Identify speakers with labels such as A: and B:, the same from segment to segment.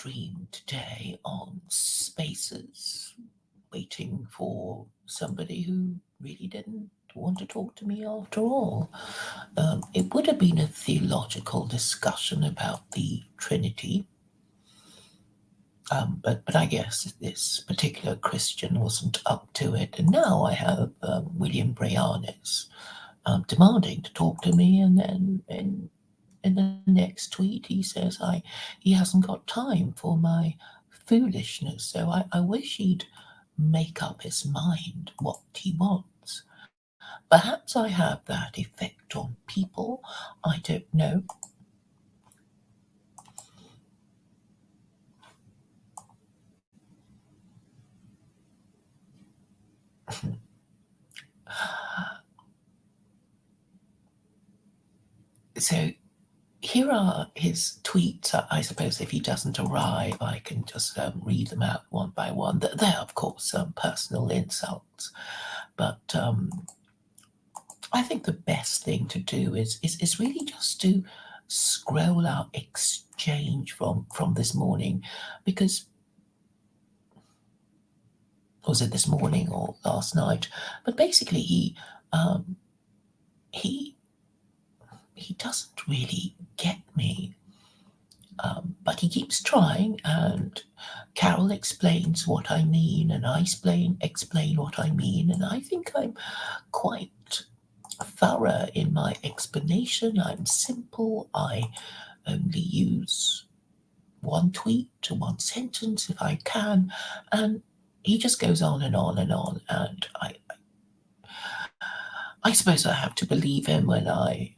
A: stream today on Spaces, waiting for somebody who really didn't want to talk to me after all. It would have been a theological discussion about the Trinity, but I guess this particular Christian wasn't up to it, and now I have William Breiannis demanding to talk to me, and then in the next tweet he says he hasn't got time for my foolishness. So I wish he'd make up his mind what he wants. Perhaps I have that effect on people. I don't know. So here are his tweets. I suppose if he doesn't arrive, I can just read them out one by one. They're, of course, personal insults. But I think the best thing to do is really just to scroll our exchange from this morning, because was it this morning or last night? But basically, um, he he doesn't really get me, but he keeps trying. And Carol explains what I mean, and I explain what I mean, and I think I'm quite thorough in my explanation. I'm simple. I only use one tweet to one sentence if I can, and he just goes on and on and on. And I suppose I have to believe him when I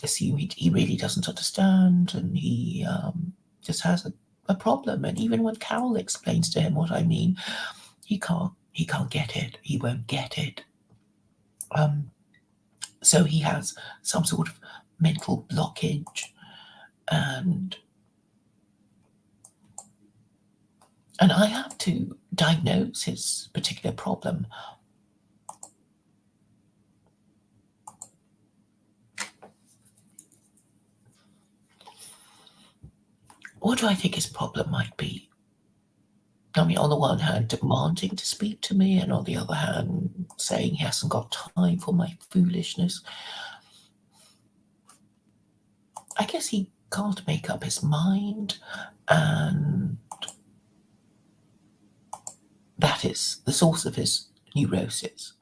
A: assume he really doesn't understand, and he just has a problem. And even when Carol explains to him what I mean, he can't get it. He won't get it. So he has some sort of mental blockage, and I have to diagnose his particular problem. What do I think his problem might be? I mean, on the one hand, demanding to speak to me, and on the other hand, saying he hasn't got time for my foolishness. I guess he can't make up his mind, and that is the source of his neurosis.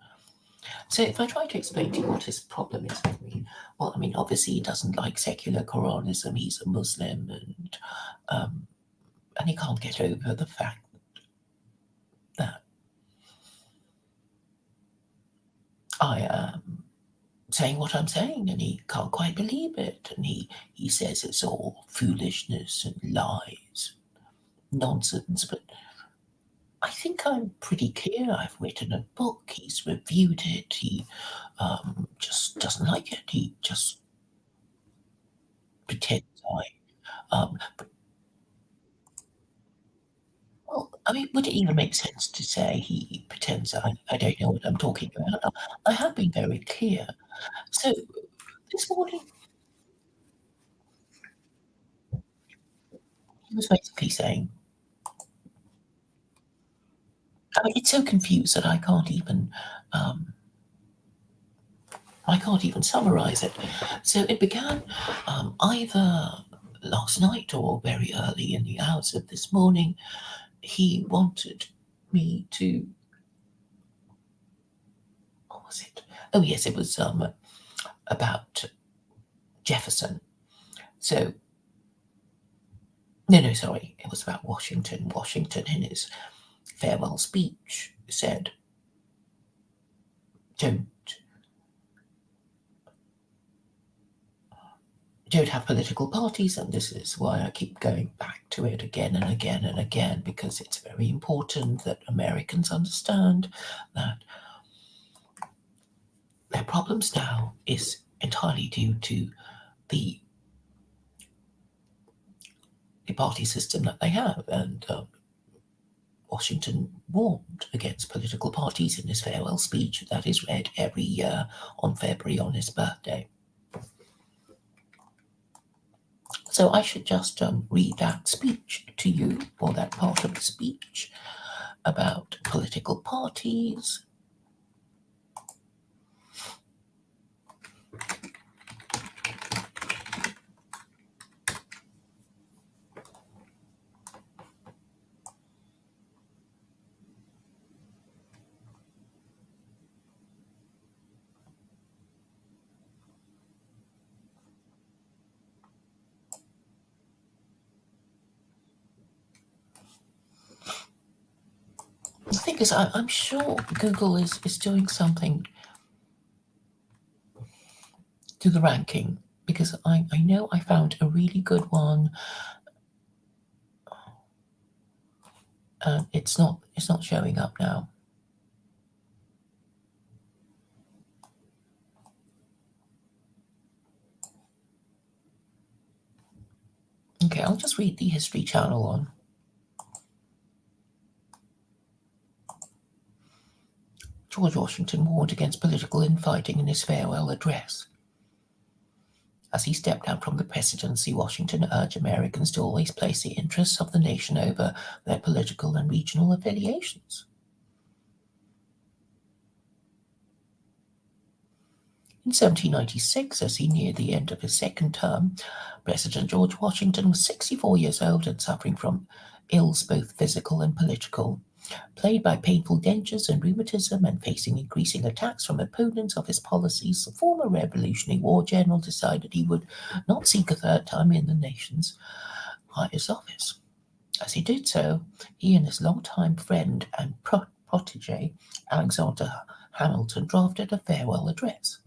A: So if I try to explain to you what his problem is with me, well, I mean, obviously he doesn't like secular Quranism. He's a Muslim, and he can't get over the fact that I am saying what I'm saying, and he can't quite believe it. And he says it's all foolishness and lies, nonsense. But I think I'm pretty clear. I've written a book. He's reviewed it. He just doesn't like it. He just pretends but, well, I mean, would it even make sense to say he pretends I don't know what I'm talking about? I have been very clear. So this morning, he was basically saying, I mean, it's so confused that um, I can't even summarize it. So it began either last night or very early in the hours of this morning. He wanted me to. What was it? Oh yes, it was about Jefferson. So no, sorry, it was about Washington. Washington, in his farewell speech, said, "Don't have political parties," and this is why I keep going back to it again and again and again, because it's very important that Americans understand that their problems now is entirely due to the party system that they have. And Washington warned against political parties in his farewell speech that is read every year on February on his birthday. So I should just read that speech to you, or that part of the speech about political parties. The thing is, I'm sure Google is doing something to the ranking, because I know I found a really good one, and it's not showing up now. Okay, I'll just read the History Channel one. George Washington warned against political infighting in his farewell address. As he stepped down from the presidency, Washington urged Americans to always place the interests of the nation over their political and regional affiliations. In 1796, as he neared the end of his second term, President George Washington was 64 years old and suffering from ills both physical and political. Plagued by painful dentures and rheumatism and facing increasing attacks from opponents of his policies, the former Revolutionary War general decided he would not seek a third term in the nation's highest office. As he did so, he and his longtime friend and protege, Alexander Hamilton, drafted a farewell address.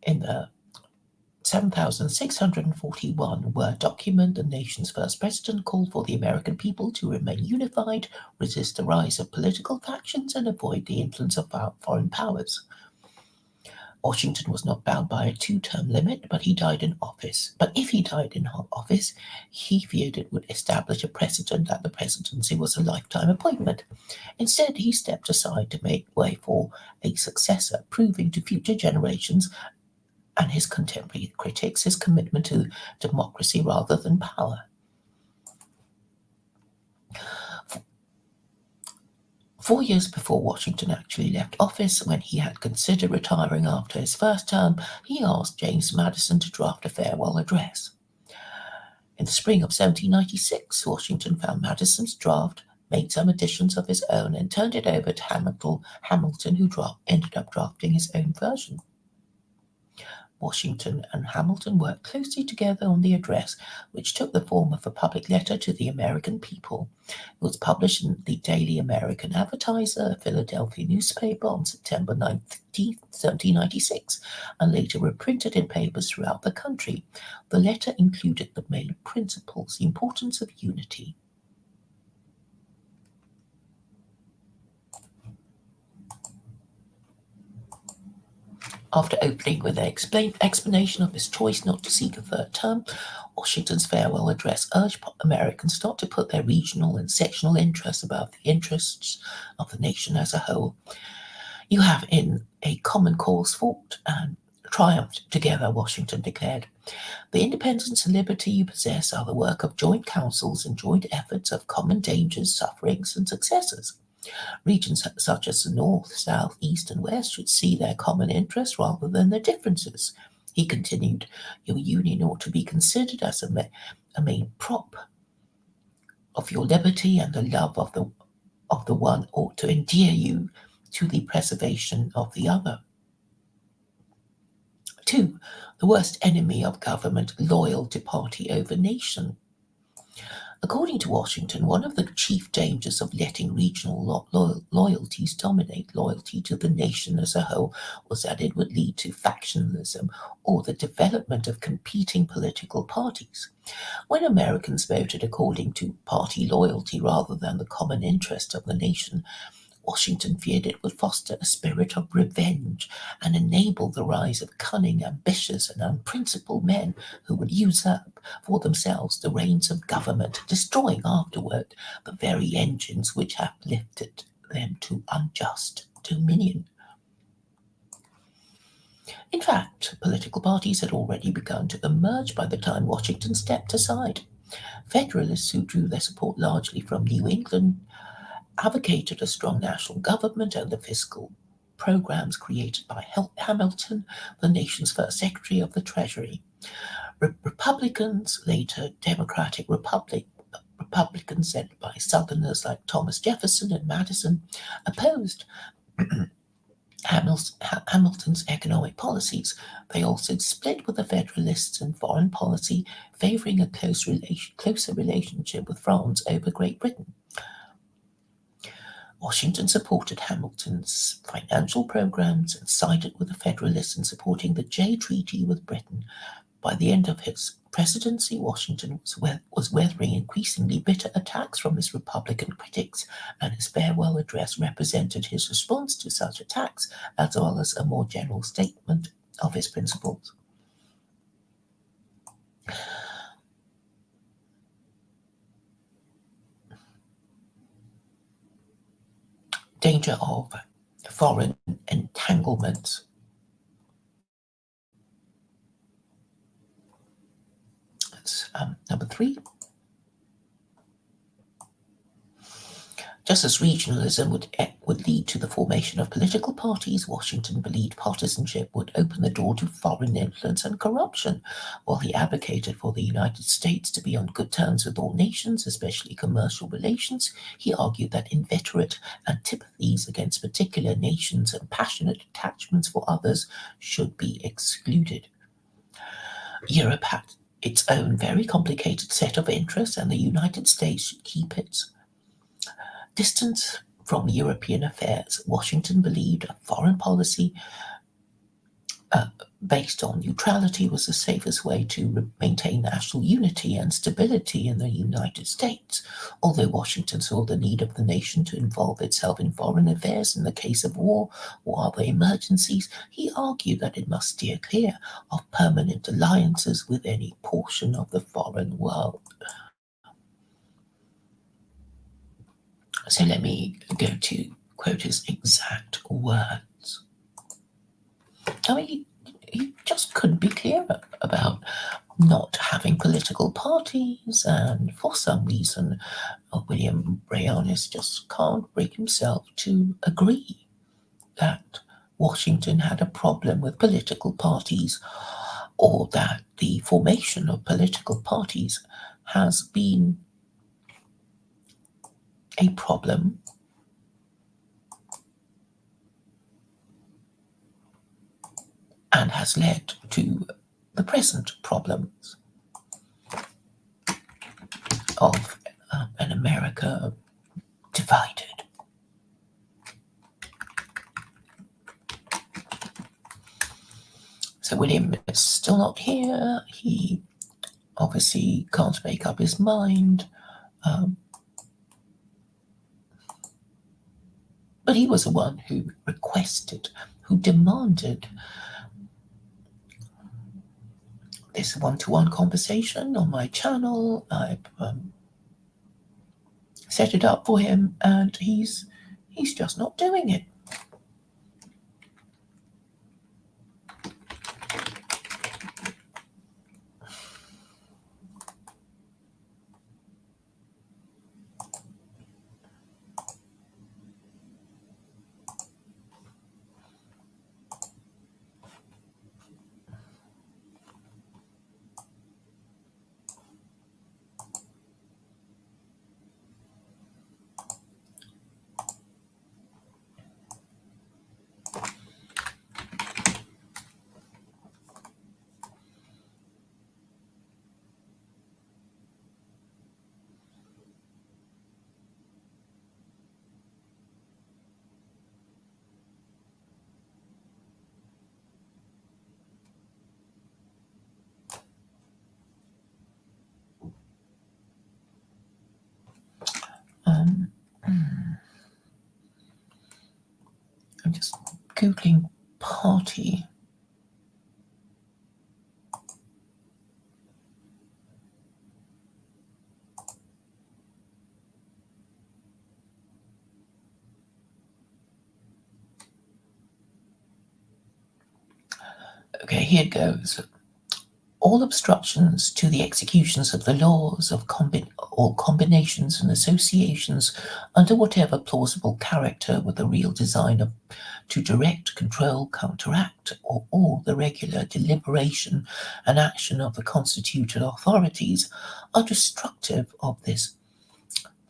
A: In the 7,641-word document, the nation's first president called for the American people to remain unified, resist the rise of political factions, and avoid the influence of foreign powers. Washington was not bound by a two-term limit, but he died in office. But if he died in office, he feared it would establish a precedent that the presidency was a lifetime appointment. Instead, he stepped aside to make way for a successor, proving to future generations and his contemporary critics his commitment to democracy rather than power. 4 years before Washington actually left office, when he had considered retiring after his first term, he asked James Madison to draft a farewell address. In the spring of 1796, Washington found Madison's draft, made some additions of his own, and turned it over to Hamilton, who ended up drafting his own version. Washington and Hamilton worked closely together on the address, which took the form of a public letter to the American people. It was published in the Daily American Advertiser, a Philadelphia newspaper, on September 19, 1796, and later reprinted in papers throughout the country. The letter included the main principles: the importance of unity. After opening with an explanation of his choice not to seek a third term, Washington's farewell address urged Americans not to put their regional and sectional interests above the interests of the nation as a whole. You have in a common cause fought and triumphed together, Washington declared. The independence and liberty you possess are the work of joint councils and joint efforts, of common dangers, sufferings, and successes. Regions such as the North, South, East, and West should see their common interests rather than their differences. He continued, your union ought to be considered as a main prop of your liberty, and the love of the one ought to endear you to the preservation of the other. 2. The worst enemy of government, loyal to party over nation. According to Washington, one of the chief dangers of letting regional loyalties dominate loyalty to the nation as a whole was that it would lead to factionalism or the development of competing political parties. When Americans voted according to party loyalty rather than the common interest of the nation, Washington feared it would foster a spirit of revenge and enable the rise of cunning, ambitious, and unprincipled men who would usurp for themselves the reins of government, destroying afterward the very engines which have lifted them to unjust dominion. In fact, political parties had already begun to emerge by the time Washington stepped aside. Federalists who drew their support largely from New England advocated a strong national government and the fiscal programs created by Hamilton, the nation's first Secretary of the Treasury. Republicans, later Republicans led by Southerners like Thomas Jefferson and Madison, opposed Hamilton's economic policies. They also split with the Federalists in foreign policy, favouring a closer relationship with France over Great Britain. Washington supported Hamilton's financial programs and sided with the Federalists in supporting the Jay Treaty with Britain. By the end of his presidency, Washington was weathering increasingly bitter attacks from his Republican critics, and his farewell address represented his response to such attacks, as well as a more general statement of his principles. Danger of foreign entanglements. That's number 3. Just as regionalism would lead to the formation of political parties, Washington believed partisanship would open the door to foreign influence and corruption. While he advocated for the United States to be on good terms with all nations, especially commercial relations, he argued that inveterate antipathies against particular nations and passionate attachments for others should be excluded. Europe had its own very complicated set of interests, and the United States should keep its distance from European affairs. Washington believed a foreign policy based on neutrality was the safest way to maintain national unity and stability in the United States. Although Washington saw the need of the nation to involve itself in foreign affairs in the case of war or other emergencies, he argued that it must steer clear of permanent alliances with any portion of the foreign world. So let me go to quote his exact words. I mean, he just couldn't be clearer about not having political parties, and for some reason, William Breiannis just can't bring himself to agree that Washington had a problem with political parties, or that the formation of political parties has been a problem and has led to the present problems of an America divided. So William is still not here. He obviously can't make up his mind. But he was the one who requested, who demanded this one-to-one conversation on my channel. I've set it up for him, and he's just not doing it. I'm just Googling party. Okay, here goes. All obstructions to the executions of the laws of all combinations and associations under whatever plausible character with the real design of to direct, control, counteract, or all the regular deliberation and action of the constituted authorities are destructive of this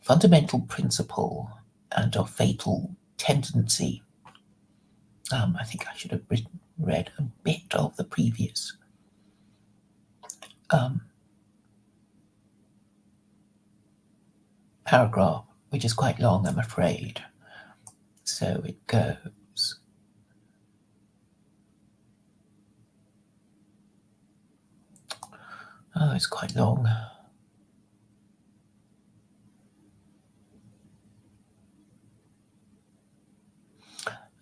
A: fundamental principle and of fatal tendency. I think I should have read a bit of the previous um, paragraph, which is quite long, I'm afraid. So it goes. Oh, it's quite long.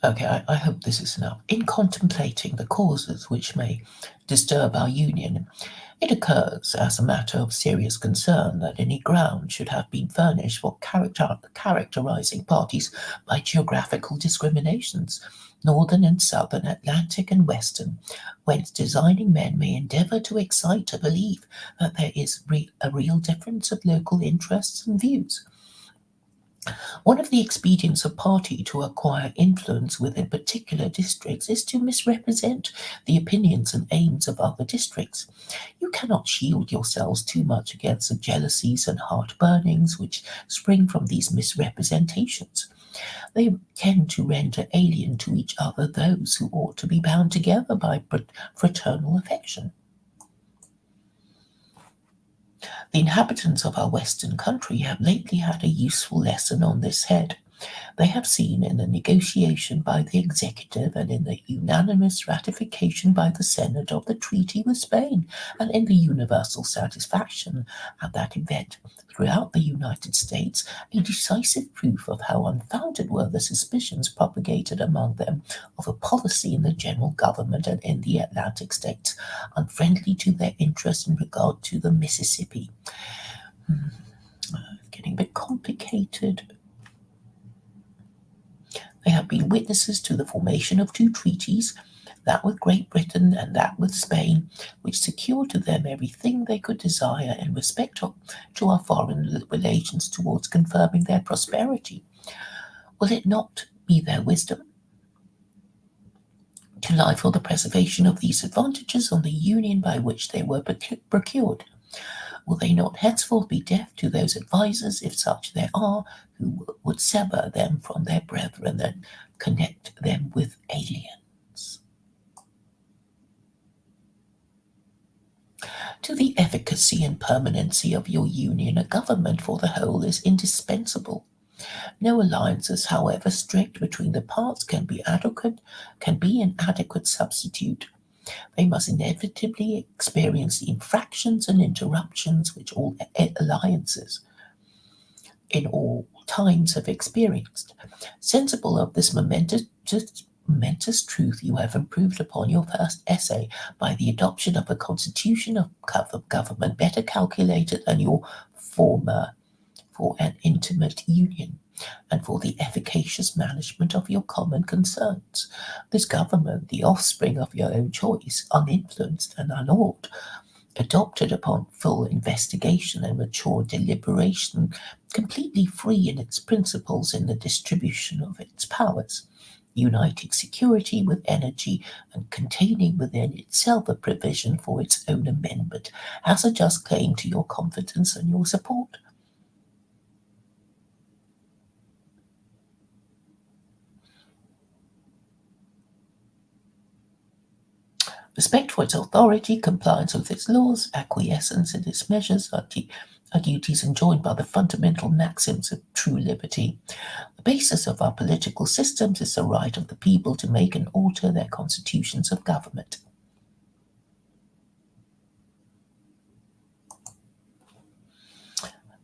A: Okay, I hope this is enough. In contemplating the causes which may disturb our union, it occurs as a matter of serious concern that any ground should have been furnished for characterizing parties by geographical discriminations, northern and southern, Atlantic and western, whence designing men may endeavour to excite a belief that there is a real difference of local interests and views. One of the expedients of party to acquire influence within particular districts is to misrepresent the opinions and aims of other districts. You cannot shield yourselves too much against the jealousies and heart-burnings which spring from these misrepresentations. They tend to render alien to each other those who ought to be bound together by fraternal affection. The inhabitants of our western country have lately had a useful lesson on this head. They have seen in the negotiation by the executive and in the unanimous ratification by the Senate of the treaty with Spain, and in the universal satisfaction at that event throughout the United States, a decisive proof of how unfounded were the suspicions propagated among them of a policy in the general government and in the Atlantic states, unfriendly to their interest in regard to the Mississippi. Getting a bit complicated. They have been witnesses to the formation of two treaties, that with Great Britain and that with Spain, which secured to them everything they could desire in respect to our foreign relations towards confirming their prosperity. Will it not be their wisdom to lie for the preservation of these advantages on the union by which they were procured? Will they not henceforth be deaf to those advisers, if such there are, who would sever them from their brethren and connect them with aliens? To the efficacy and permanency of your union, a government for the whole is indispensable. No alliances, however strict between the parts, can be an adequate substitute. They must inevitably experience the infractions and interruptions which all alliances in all times have experienced. Sensible of this momentous truth, you have improved upon your first essay by the adoption of a constitution of government better calculated than your former for an intimate union, and for the efficacious management of your common concerns. This government, the offspring of your own choice, uninfluenced and unawed, adopted upon full investigation and mature deliberation, completely free in its principles in the distribution of its powers, uniting security with energy and containing within itself a provision for its own amendment, has a just claim to your confidence and your support. Respect for its authority, compliance with its laws, acquiescence in its measures are duties enjoined by the fundamental maxims of true liberty. The basis of our political systems is the right of the people to make and alter their constitutions of government.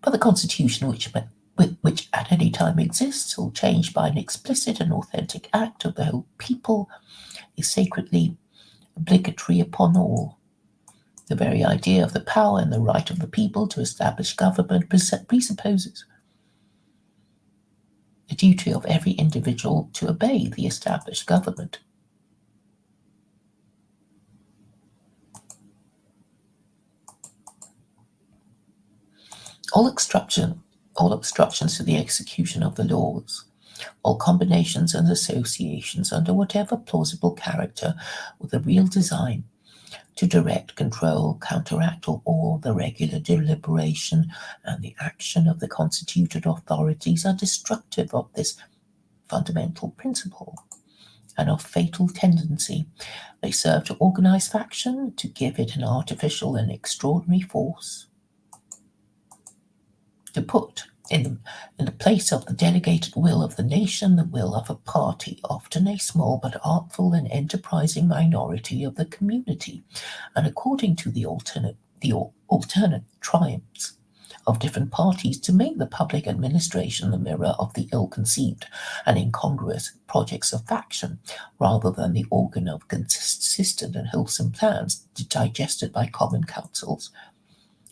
A: But the constitution which at any time exists or changed by an explicit and authentic act of the whole people is sacredly obligatory upon all. The very idea of the power and the right of the people to establish government presupposes the duty of every individual to obey the established government. all obstructions to the execution of the laws, all combinations and associations under whatever plausible character with a real design to direct, control, counteract, or awe the regular deliberation and the action of the constituted authorities are destructive of this fundamental principle and of fatal tendency. They serve to organize faction, to give it an artificial and extraordinary force, to put in the place of the delegated will of the nation the will of a party, often a small but artful and enterprising minority of the community, and according to the alternate triumphs of different parties to make the public administration the mirror of the ill-conceived and incongruous projects of faction, rather than the organ of consistent and wholesome plans digested by common councils,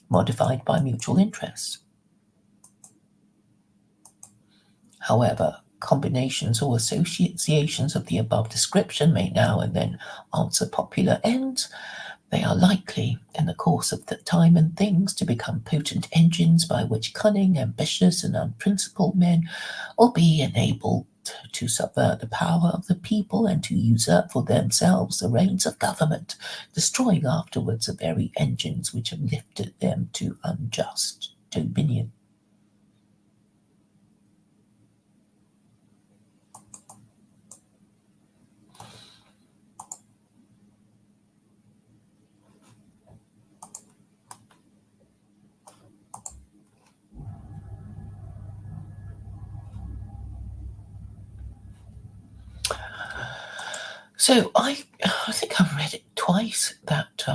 A: modified by mutual interests. However, combinations or associations of the above description may now and then answer popular ends. They are likely, in the course of the time and things, to become potent engines by which cunning, ambitious, and unprincipled men will be enabled to subvert the power of the people and to usurp for themselves the reins of government, destroying afterwards the very engines which have lifted them to unjust dominion. So I think I've read it twice, that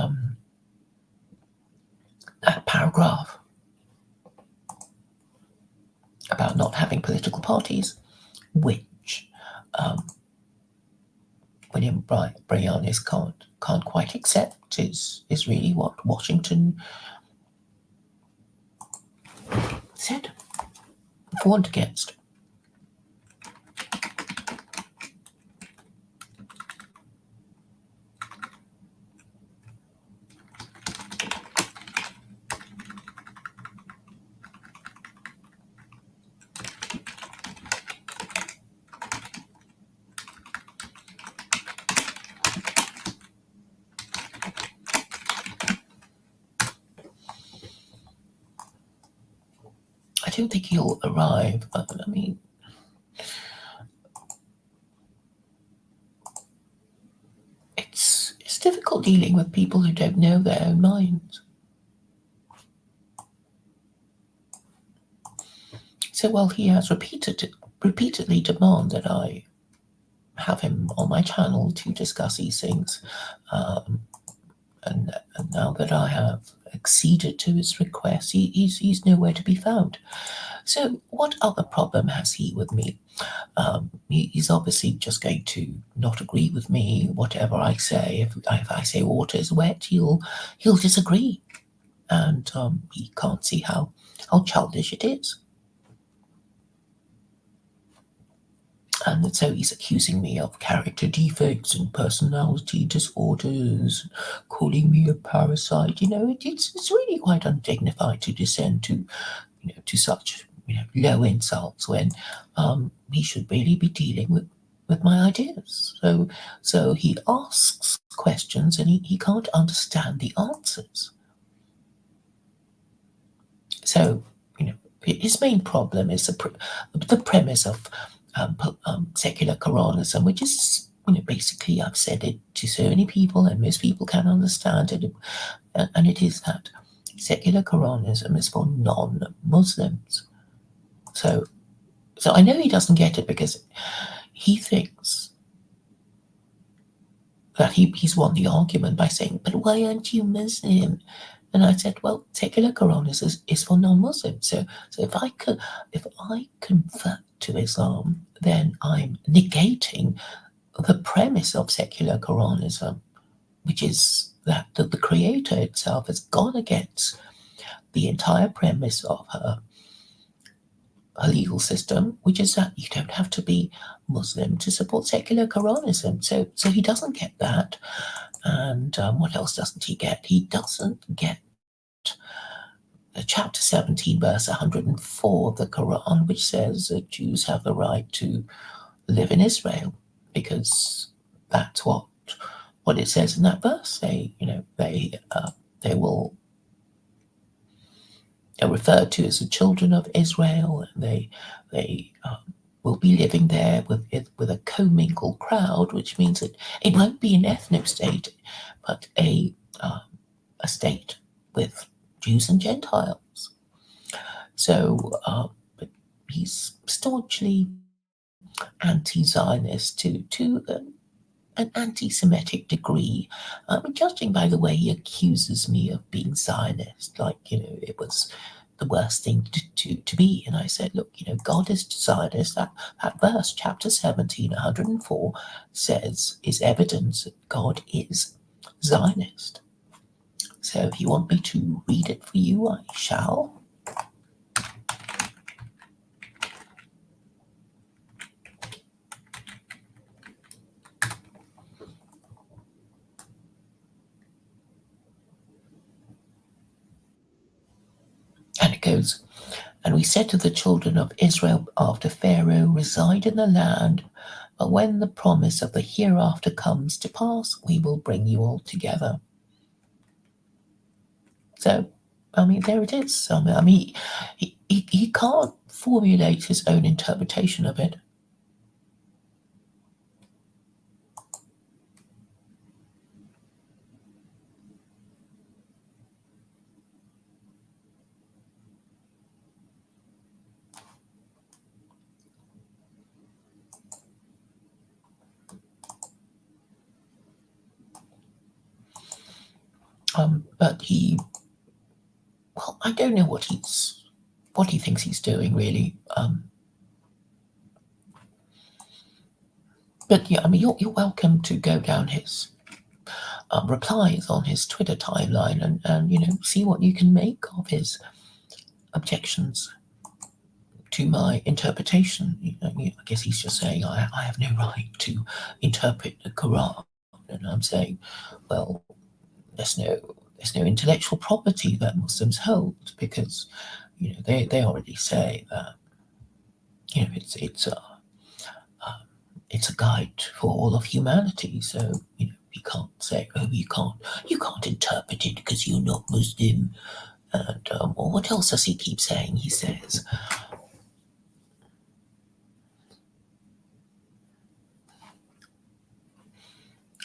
A: paragraph about not having political parties, which William Breiannis can't quite accept is really what Washington said, warned against. I don't think he'll arrive, but I mean, it's difficult dealing with people who don't know their own minds. So while he has repeatedly demanded that I have him on my channel to discuss these things, and now that I have acceded to his request, he's nowhere to be found. So what other problem has he with me? He's obviously just going to not agree with me, whatever I say. If I say water is wet, he'll disagree, and he can't see how childish it is. And so he's accusing me of character defects and personality disorders, calling me a parasite. It's really quite undignified to descend to such low insults when he should really be dealing with my ideas. So he asks questions and he can't understand the answers. So his main problem is the premise of secular Quranism, which is basically, I've said it to so many people and most people can understand it, and it is that secular Quranism is for non-Muslims. So I know he doesn't get it because he thinks that he's won the argument by saying, but why aren't you Muslim? And I said, well, secular Quranism is for non-Muslims. So if I convert to Islam, then I'm negating the premise of secular Quranism, which is that the Creator itself has gone against the entire premise of her legal system, which is that you don't have to be Muslim to support secular Quranism. So he doesn't get that. And what else doesn't he get? He doesn't get chapter 17, verse 104 of the Quran, which says that Jews have the right to live in Israel, because that's what it says in that verse. They will are referred to as the children of Israel. They will be living there with a commingled crowd, which means that it won't be an ethno state, but a state with Jews and Gentiles. So, but he's staunchly anti-Zionist to an anti-Semitic degree, judging by the way he accuses me of being Zionist, like, it was the worst thing to be. And I said, look, God is Zionist. That verse, chapter 17, 104, is evidence that God is Zionist. So if you want me to read it for you, I shall. And it goes, and we said to the children of Israel after Pharaoh, reside in the land, but when the promise of the hereafter comes to pass, we will bring you all together. So, there it is. He can't formulate his own interpretation of it. But I don't know what he thinks he's doing, really. But yeah, you're welcome to go down his replies on his Twitter timeline and see what you can make of his objections to my interpretation. I guess he's just saying I have no right to interpret the Quran, and I'm saying, well, there's no intellectual property that Muslims hold, because they already say that it's a guide for all of humanity. So you can't say, oh, you can't interpret it because you're not Muslim. And or what else does he keep saying? He says,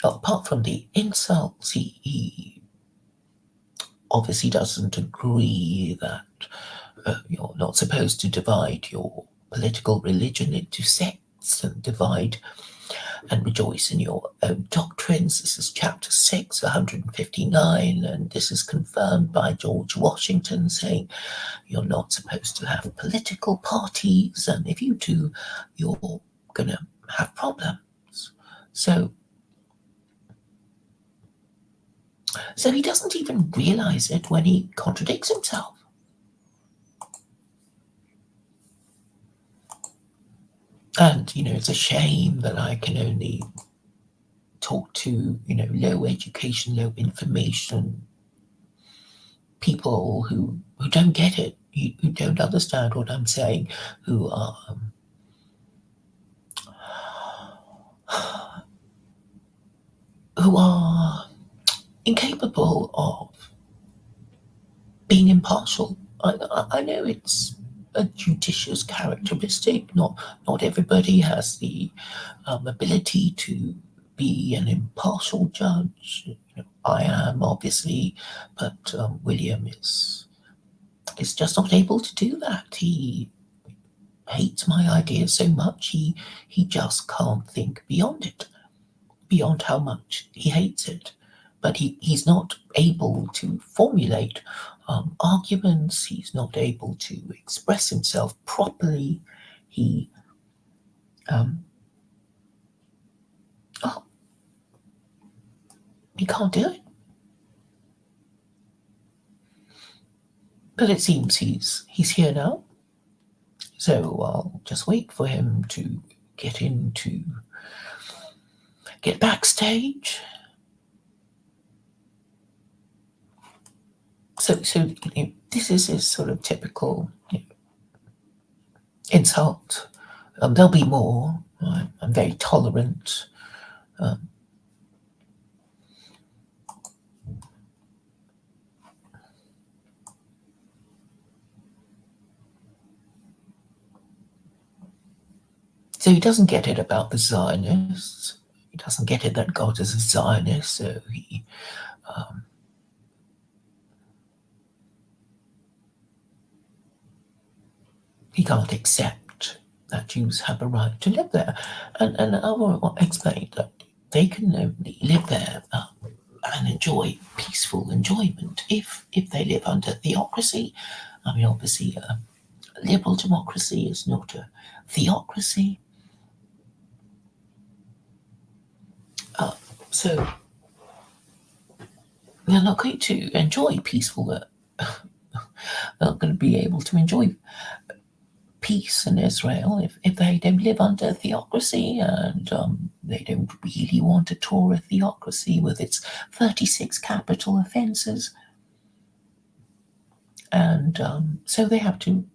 A: apart from the insults, he obviously doesn't agree that you're not supposed to divide your political religion into sects and divide and rejoice in your own doctrines. This is chapter 6, 159, and this is confirmed by George Washington, saying you're not supposed to have political parties, and if you do, you're going to have problems. So he doesn't even realize it when he contradicts himself. And, it's a shame that I can only talk to, low education, low information people who don't get it, who don't understand what I'm saying, who are incapable of being impartial. I know it's a judicious characteristic. Not everybody has the ability to be an impartial judge. I am, obviously, but William is just not able to do that. He hates my ideas so much he just can't think beyond it, beyond how much he hates it. But he's not able to formulate arguments. He's not able to express himself properly. He oh, he can't do it. But it seems he's here now. So I'll just wait for him to get backstage. This is his sort of typical insult. There'll be more. I'm very tolerant. Um, so he doesn't get it about the Zionists. He doesn't get it that God is a Zionist. So um, he can't accept that Jews have a right to live there. And I will explain that they can only live there and enjoy peaceful enjoyment if they live under theocracy. I mean, obviously, liberal democracy is not a theocracy. So they're not going to enjoy peaceful, not going to be able to enjoy peace in Israel if they don't live under theocracy, and they don't really want a Torah theocracy with its 36 capital offenses. And so they'd have to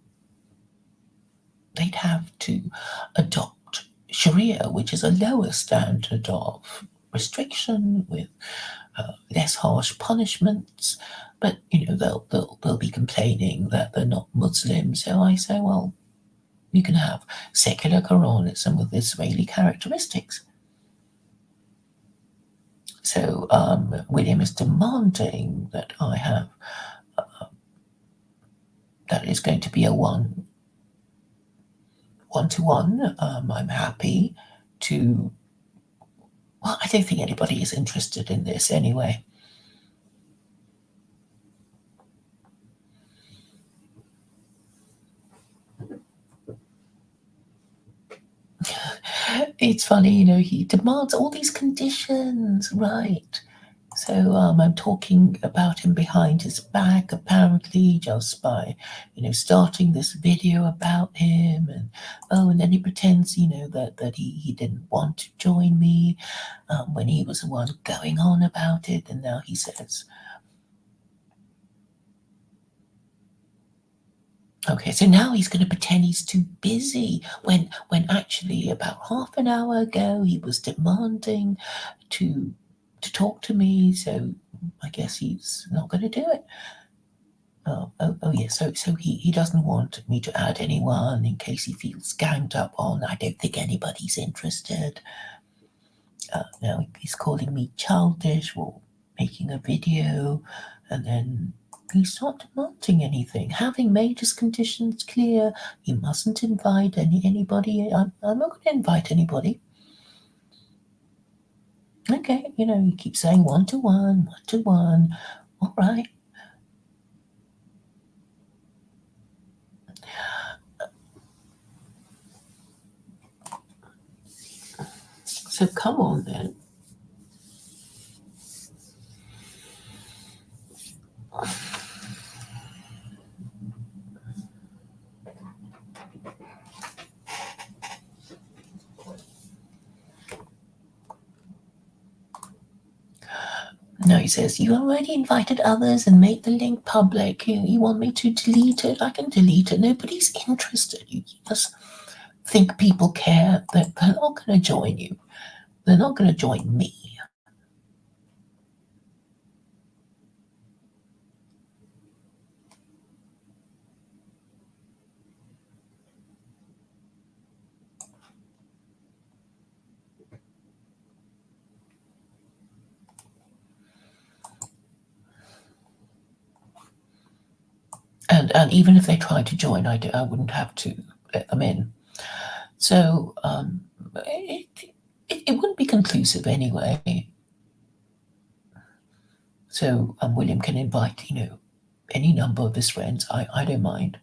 A: adopt Sharia, which is a lower standard of restriction with less harsh punishments. But they'll be complaining that they're not Muslim. So I say, well, you can have secular Quranism with Israeli characteristics. So William is demanding that I have that is going to be a one-to-one. I'm happy to. Well, I don't think anybody is interested in this anyway. It's funny, he demands all these conditions, right? So I'm talking about him behind his back, apparently, just by, starting this video about him, and then he pretends, that he didn't want to join me when he was the one going on about it, and now he says, okay, so now he's going to pretend he's too busy when actually about half an hour ago he was demanding to talk to me. So I guess he's not going to do it. Oh yeah. So he doesn't want me to add anyone in case he feels ganged up on. I don't think anybody's interested. Now he's calling me childish for making a video, and then he's not demanding anything. Having made his conditions clear, he mustn't invite anybody. I'm not going to invite anybody. Okay, you keep saying one to one, one to one. All right. So come on then. No, he says, you already invited others and made the link public. You want me to delete it? I can delete it. Nobody's interested. You just think people care. They're not going to join you. They're not going to join me. And even if they tried to join, I wouldn't have to let them in. So it wouldn't be conclusive anyway. So William can invite, any number of his friends. I don't mind.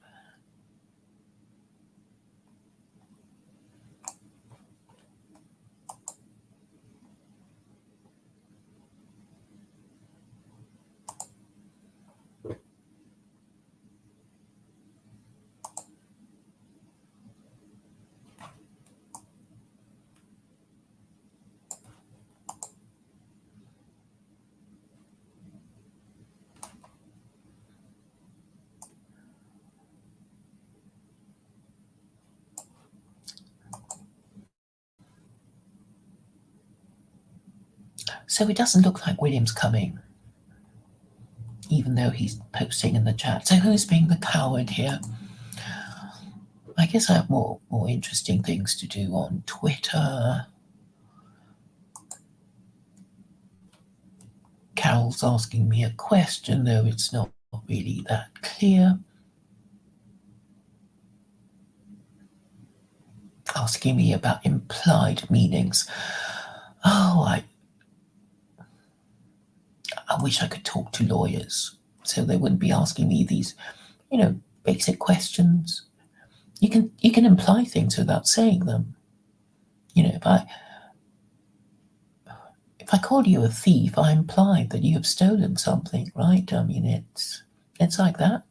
A: So it doesn't look like William's coming, even though he's posting in the chat. So who's being the coward here? I guess I have more interesting things to do on Twitter. Carol's asking me a question, though it's not really that clear. Asking me about implied meanings. Oh, I wish I could talk to lawyers so they wouldn't be asking me these, basic questions. You can imply things without saying them. If I call you a thief, I imply that you have stolen something, right? I mean, it's like that.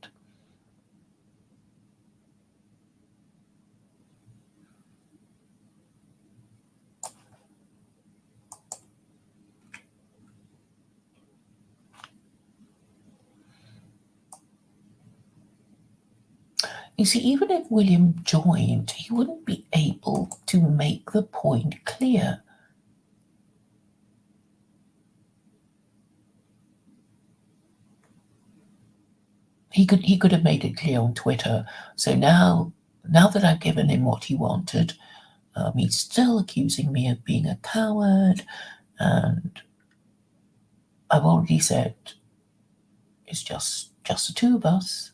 A: You see, even if William joined, he wouldn't be able to make the point clear. He could have made it clear on Twitter. So now that I've given him what he wanted, he's still accusing me of being a coward, and I've already said it's just the two of us.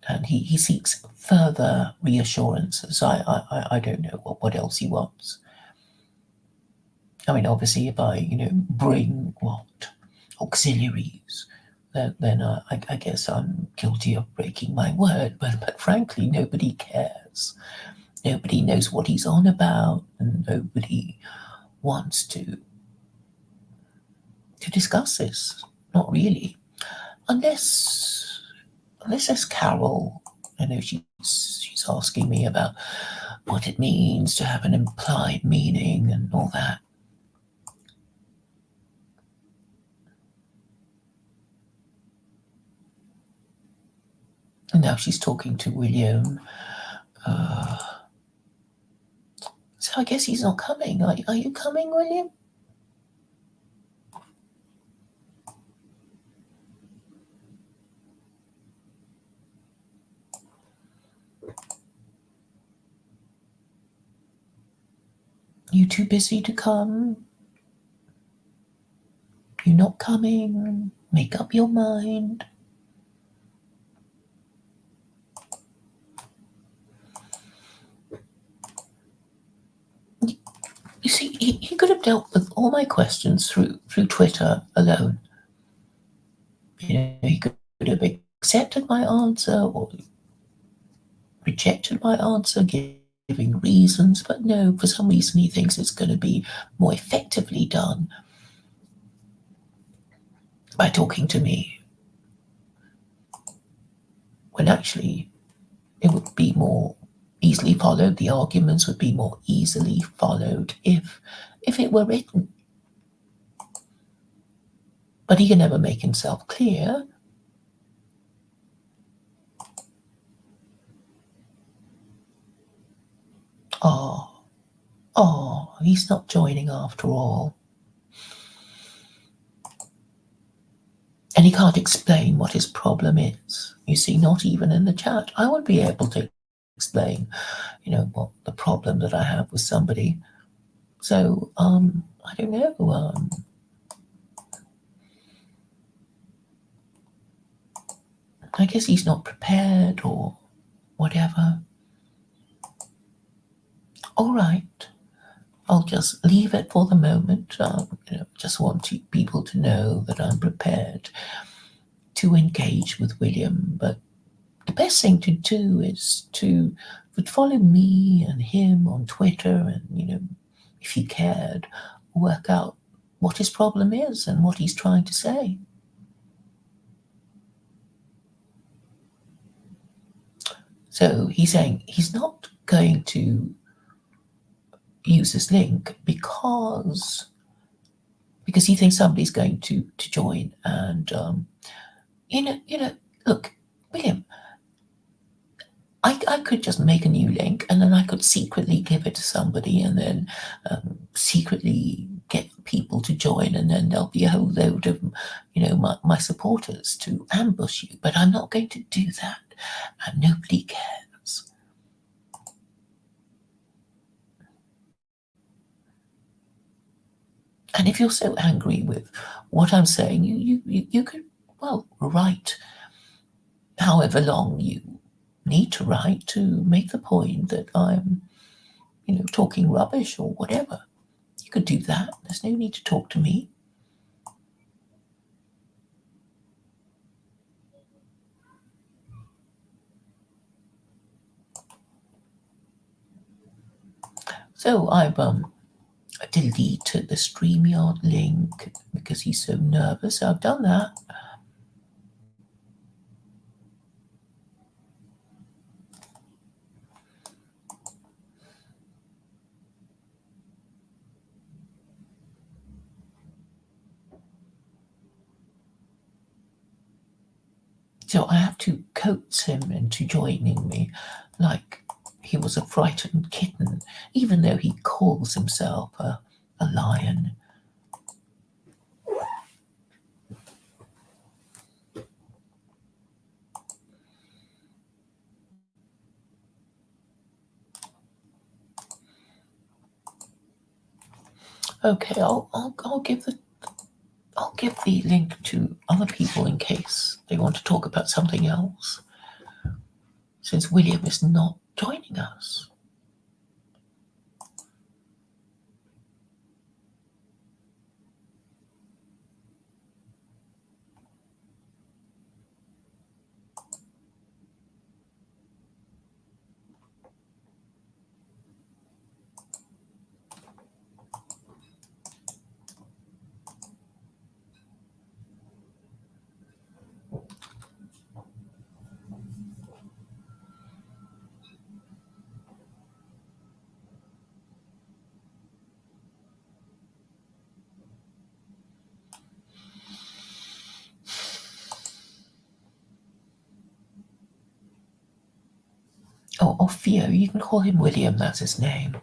A: And he seeks further reassurances. I don't know what else he wants. I mean, obviously, if I bring auxiliaries, then I guess I'm guilty of breaking my word. But frankly, nobody cares. Nobody knows what he's on about, and nobody wants to discuss this. Not really, unless there's Carol. I know she's asking me about what it means to have an implied meaning and all that. And now she's talking to William. So I guess he's not coming. Are you coming, William? You too busy to come? You not coming? Make up your mind. You see, he could have dealt with all my questions through Twitter alone. He could have accepted my answer or rejected my answer, giving reasons, but no, for some reason he thinks it's going to be more effectively done by talking to me, when actually it would be more easily followed. The arguments would be more easily followed if it were written. But he can never make himself clear. Oh, he's not joining after all. And he can't explain what his problem is. You see, not even in the chat. I would be able to explain, what the problem that I have with somebody. So, I don't know. I guess he's not prepared or whatever. All right. I'll just leave it for the moment. Just want people to know that I'm prepared to engage with William. But the best thing to do is would follow me and him on Twitter, and if he cared, work out what his problem is and what he's trying to say. So he's saying he's not going to use this link because he thinks somebody's going to join. And look, William, I could just make a new link and then I could secretly give it to somebody and then secretly get people to join, and then there'll be a whole load of, my supporters to ambush you. But I'm not going to do that, and nobody cares. And if you're so angry with what I'm saying, you could, well, write however long you need to write to make the point that I'm, talking rubbish or whatever. You could do that. There's no need to talk to me. So I've deleted the StreamYard link because he's so nervous. So I've done that. So I have to coax him into joining me like he was a frightened kitten, even though he calls himself a lion. Okay, I'll give the link to other people in case they want to talk about something else, since William is not joining us. Or Theo, you can call him William, that's his name.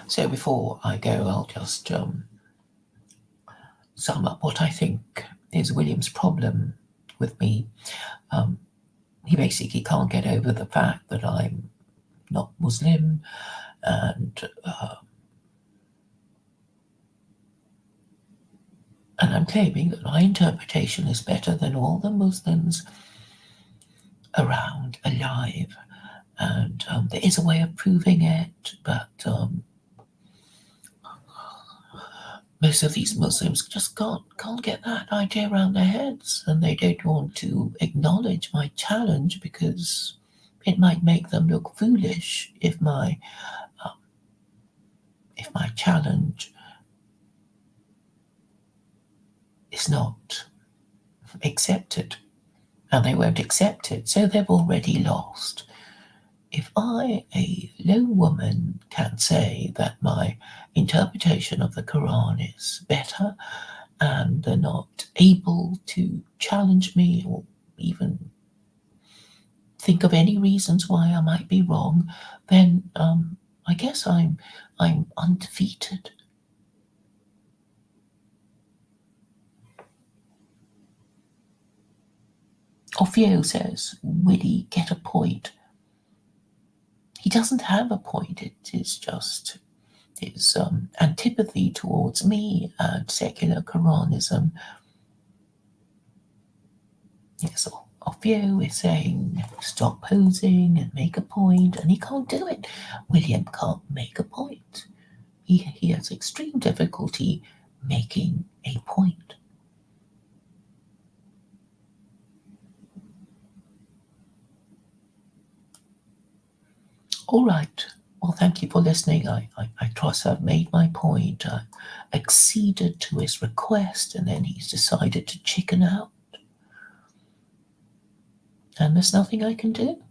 A: So before I go, I'll just sum up what I think is William's problem with me. He basically can't get over the fact that I'm not Muslim, and I'm claiming that my interpretation is better than all the Muslims around alive. And there is a way of proving it, but most of these Muslims just can't get that idea around their heads, and they don't want to acknowledge my challenge because it might make them look foolish if my challenge is not accepted, and they won't accept it, so they've already lost. If I, a lone woman, can say that my interpretation of the Quran is better, and they're not able to challenge me or even think of any reasons why I might be wrong, then I guess I'm undefeated. Orfeo says, "Willie, get a point." He doesn't have a point. It is just his antipathy towards me and secular Quranism. Yes, Orfeo is saying, stop posing and make a point, and he can't do it. William can't make a point. He has extreme difficulty making a point. All right, Well, thank you for listening. I trust I've made my point. I acceded to his request, and then he's decided to chicken out. And there's nothing I can do.